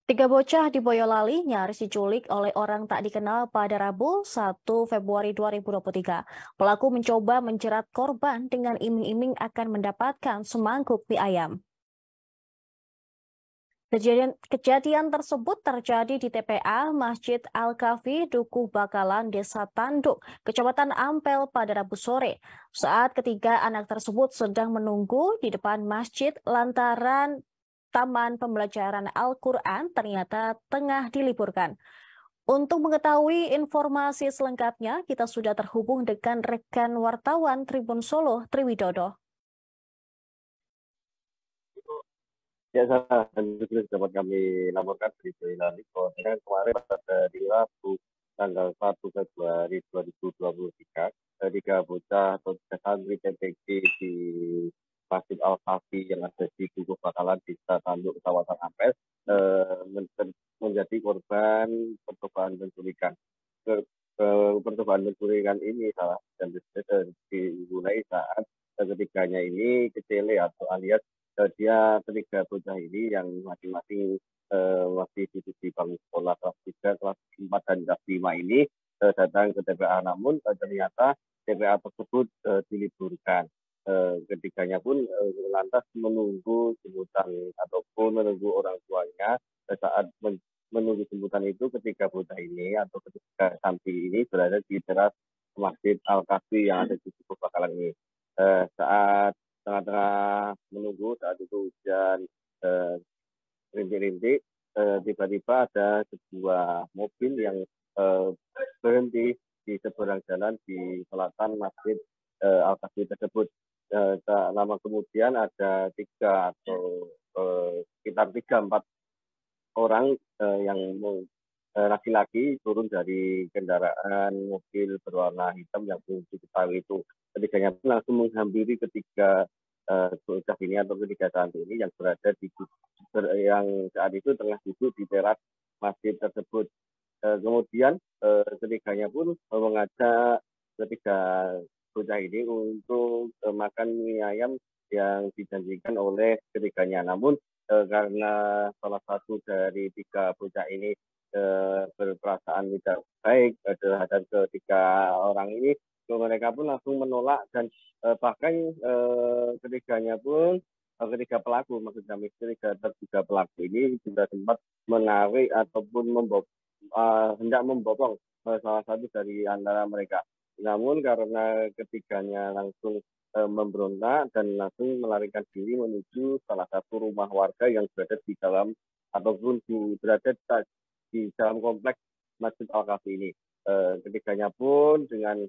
Tiga bocah di Boyolali nyaris diculik oleh orang tak dikenal pada Rabu 1 Februari 2023. Pelaku mencoba menjerat korban dengan iming-iming akan mendapatkan semangkuk mie ayam. Kejadian tersebut terjadi di TPA Masjid Al-Kafi, Dukuh Bakalan, Desa Tanduk, Kecamatan Ampel pada Rabu sore. Saat ketiga anak tersebut sedang menunggu di depan masjid lantaran Taman Pembelajaran Al-Quran ternyata tengah diliburkan. Untuk mengetahui informasi selengkapnya, kita sudah terhubung dengan rekan wartawan Tribun Solo, Triwidodo. Ya, dan juga dapat kami laporkan dari Boyolali bahwa kemarin pada di Rabu tanggal 1 Februari 2023, tiga bocah atau tiga santri TPG di Masjid Al-Kafi yang ada di Dukuh Bakalan, Desa Tanduk, Kecamatan Ampel, menjadi korban percobaan penculikan. Percobaan penculikan ini salah dan dimulai saat ketiganya ini kecele atau alias dia ketiga bocah ini yang masing-masing masih duduk di bangku sekolah kelas 3, kelas 4, dan kelas 5 ini datang ke TPA, namun ternyata TPA tersebut diliburkan. Ketiganya pun lantas menunggu jemputan ataupun menunggu orang tuanya. Saat menunggu jemputan itu, ketiga bocah ini atau ketiga santri ini berada di teras Masjid Al-Kafi yang ada di Dukuh Bakalan ini. Saat tengah-tengah menunggu, saat itu hujan rintik-rintik, tiba-tiba ada sebuah mobil yang berhenti di seberang jalan di selatan Masjid Al-Kafi tersebut. Tak lama kemudian ada tiga atau sekitar 3-4 orang yang laki-laki turun dari kendaraan mobil berwarna hitam yang belum diketahui itu. Ketiganya pun langsung menghampiri ketiga bocah ini atau ketiga santri ini yang berada di yang saat itu tengah duduk di teras masjid tersebut. Kemudian ketiganya pun mengajak ketiga bocah ini untuk makan mie ayam yang dijanjikan oleh ketiganya. Namun karena salah satu dari tiga bocah ini berperasaan tidak baik terhadap ketiga orang ini, mereka pun langsung menolak dan bahkan ketiganya pun ketiga pelaku, maksud kami ketiga terduga pelaku ini juga sempat menarik ataupun hendak membopong salah satu dari antara mereka. Namun karena ketiganya langsung memberontak dan langsung melarikan diri menuju salah satu rumah warga yang berada di dalam ataupun berada di dalam kompleks Masjid Al-Kafi ini. Ketiganya pun dengan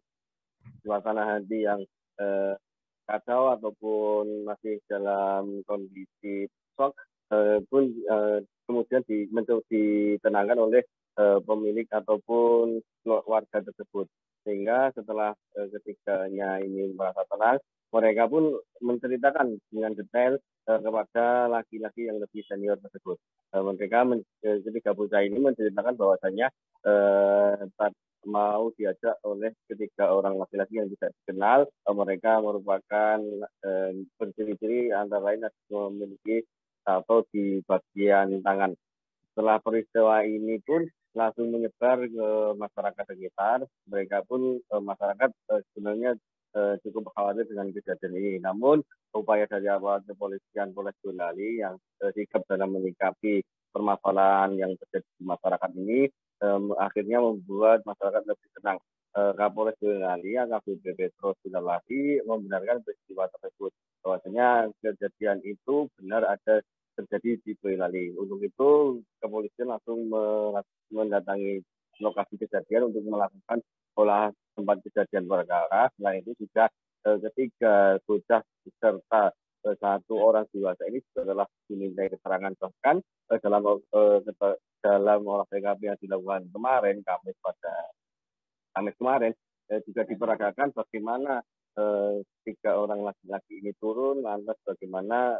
suasana hati yang kacau ataupun masih dalam kondisi shock pun kemudian ditenangkan oleh pemilik ataupun warga tersebut, sehingga setelah ketiganya ini merasa tenang, mereka pun menceritakan dengan detail kepada laki-laki yang lebih senior tersebut. Mereka ketiga bocah ini menceritakan bahwasannya mau diajak oleh ketiga orang laki-laki yang tidak dikenal. Mereka merupakan berciri-ciri antara lain memiliki tato di bagian tangan. Setelah peristiwa ini pun langsung menyebar ke masyarakat sekitar. Mereka pun masyarakat sebenarnya cukup khawatir dengan kejadian ini. Namun upaya dari aparat kepolisian Polres Boyolali yang sigap dalam menyikapi permasalahan yang terjadi di masyarakat ini akhirnya membuat masyarakat lebih tenang. Kapolres Boyolali, AKBP Petros Gunarwadi, membenarkan peristiwa tersebut. Bahwasanya kejadian itu benar ada terjadi di Boyolali. Untuk itu, kepolisian langsung mendatangi lokasi kejadian untuk melakukan olah tempat kejadian perkara. Selain itu juga ketiga bocah beserta satu orang dewasa ini juga telah dimintai keterangan, bahkan dalam olah TKP yang dilakukan kemarin Kamis kemarin juga diperagakan bagaimana tiga orang laki-laki ini turun, lantas bagaimana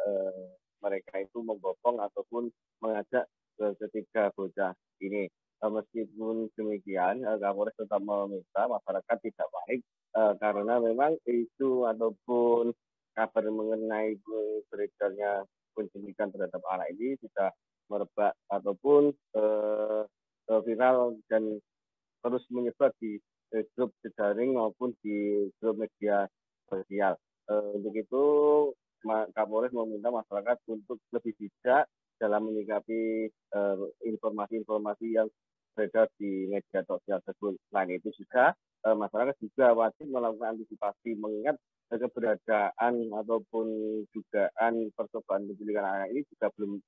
mereka itu membopong ataupun mengajak ketiga bocah ini. Meskipun demikian, Kapolres tetap meminta masyarakat tidak panik karena memang isu ataupun kabar mengenai beredarnya penculikan terhadap anak ini sudah merebak ataupun viral dan terus menyebar di grup jejaring maupun di grup media sosial. Untuk itu Kapolres meminta masyarakat untuk lebih bijak dalam menyikapi informasi-informasi yang beredar di media sosial tersebut. Selain itu juga masyarakat juga wajib melakukan antisipasi mengingat keberadaan ataupun dugaan percobaan penculikan anak ini juga belum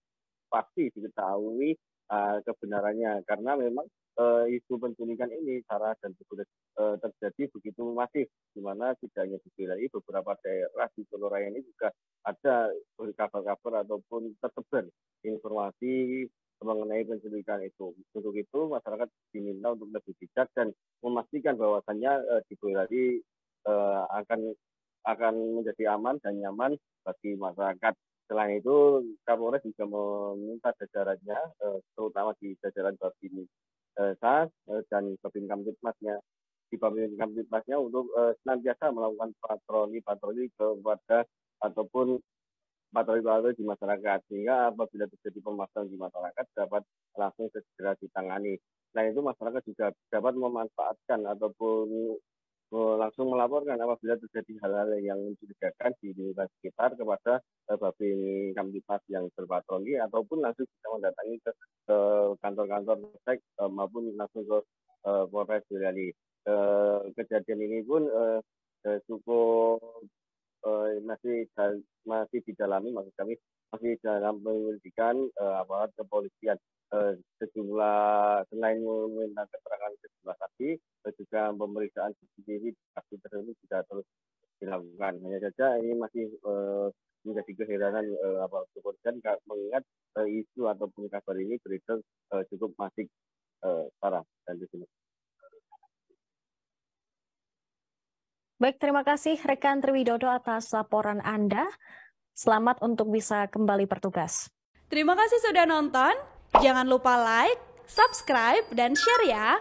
pasti diketahui kebenarannya, karena memang isu penculikan ini SARA dan terjadi begitu masif, di mana tidak hanya di wilayah beberapa daerah di Solo Raya ini juga ada kabar-kabar ataupun tersebar informasi mengenai penculikan itu. Untuk itu masyarakat diminta untuk lebih bijak dan memastikan bahwasannya di Boyolali akan menjadi aman dan nyaman bagi masyarakat. Selain itu, Kapolres juga meminta jajarannya, terutama di jajaran Babinsa dan Babin Kamtipmasnya, untuk senantiasa melakukan patroli kepada ataupun patroli di masyarakat, sehingga apabila terjadi permasalahan di masyarakat dapat langsung segera ditangani. Selain itu, masyarakat juga dapat memanfaatkan ataupun langsung melaporkan apabila terjadi hal-hal yang mencurigakan di lingkungan sekitar kepada Babin Kamtipmas yang berpatroli, ataupun langsung bisa mendatangi ke kantor-kantor polsek maupun langsung ke Polres Boyolali. Kejadian ini pun cukup masih didalami, maksud kami masih dalam penyelidikan aparat kepolisian. Selain meminta keterangan sejumlah saksi, juga pemeriksaan CCTV saksi tersebut juga terus dilakukan. Hanya saja ini masih menjadi keheranan aparat kepolisian mengingat isu ataupun kabar ini beredar cukup masif, parah dan di sini. Baik, terima kasih rekan Triwidodo atas laporan Anda. Selamat untuk bisa kembali bertugas. Terima kasih sudah nonton. Jangan lupa like, subscribe, dan share ya.